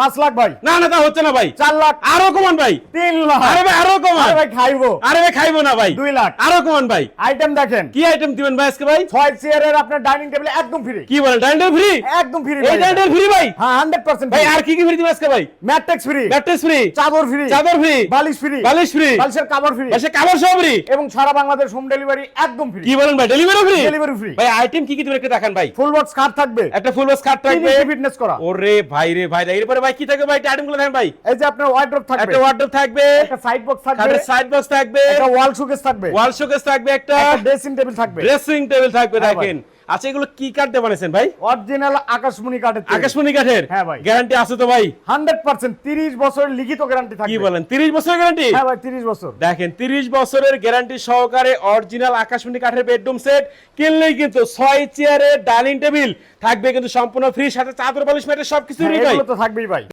5 লাখ ভাই। না না তা হচ্ছে না ভাই। 4 লাখ। আরো কমান ভাই। 3 লাখ। আরে ভাই আরো কমান। আরে ভাই খাইবো। আরে ভাই খাইবো না ভাই। 2 লাখ। আরো কমান ভাই। আইটেম দেখেন। কি আইটেম দিবেন ভাই আজকে ভাই? 6 চেয়ারের আপনার ডাইনিং টেবিল একদম ফ্রি। কি বলেন ডাইনিং টেবিল ফ্রি? একদম ফ্রি এই ডাইনিং টেবিল ফ্রি ভাই? হ্যাঁ 100% ভাই আর কি কি ফ্রি দিবেন আজকে ভাই? ম্যাট্রেক্স ফ্রি। Mattress free. চাদর ফ্রি। চাদর ফ্রি। বালিশ ফ্রি। বালিশ ফ্রি। বালিশের কভার ফ্রি। বালিশের কভার সব ফ্রি। এবং সারা বাংলাদেশ হোম ডেলিভারি একদম ফ্রি। কি বলেন ভাই ডেলিভারি ফ্রি? Delivery free. ভাই আইটেম কি কি দিবেন একটু দেখান ভাই। ফুল বক্স খাট থাকবে। একটা ফুল বক্স খাট থাকবে। ফিটনেস করা। ওরে ভাই রে ভাই এরপরে ভাই কি থাকবে ভাই আইটেমগুলো দেখান ভাই। এই যে আপনার ওয়ার্ডরোব থাকবে। একটা ওয়ার্ডরোব থাকবে। একটা সাইড বক্স থাকবে। খাটের সাইড বক্স থাকবে। একটা ওয়াল শোকেস থাকবে। ওয়াল শোকেস থাকবে একটা। একটা ড্রেসিং টেবিল থাকবে। ড্রেসিং টেবিল থাকবে হ্যাঁ ভাই। দেখেন। আচ্ছা এগুলো কি কাঠ দিয়ে বানাইছেন ভাই? অরিজিনাল আকাশমণি কাঠের তৈরি। আকাশমণি কাঠের? হ্যাঁ ভাই। গ্যারান্টি আছে তো ভাই? 100% 30 বছরের লিখিত গ্যারান্টি থাকবে। কি বলেন 30 বছরের গ্যারান্টি? হ্যাঁ ভাই 30 বছর। দেখেন 30 বছরের গ্যারান্টি সহকারে অরিজিনাল আকাশমণি কাঠের বেডরুম সেট কিনলেই কিন্তু 6 চেয়ারের ডাইনিং টেবিল থাকবে কিন্তু সম্পূর্ণ ফ্রি, সাথে চাদর বালিশ ম্যাট্রেস সবকিছু ফ্রি ভাই। এগুলো তো থাকবেই ভাই।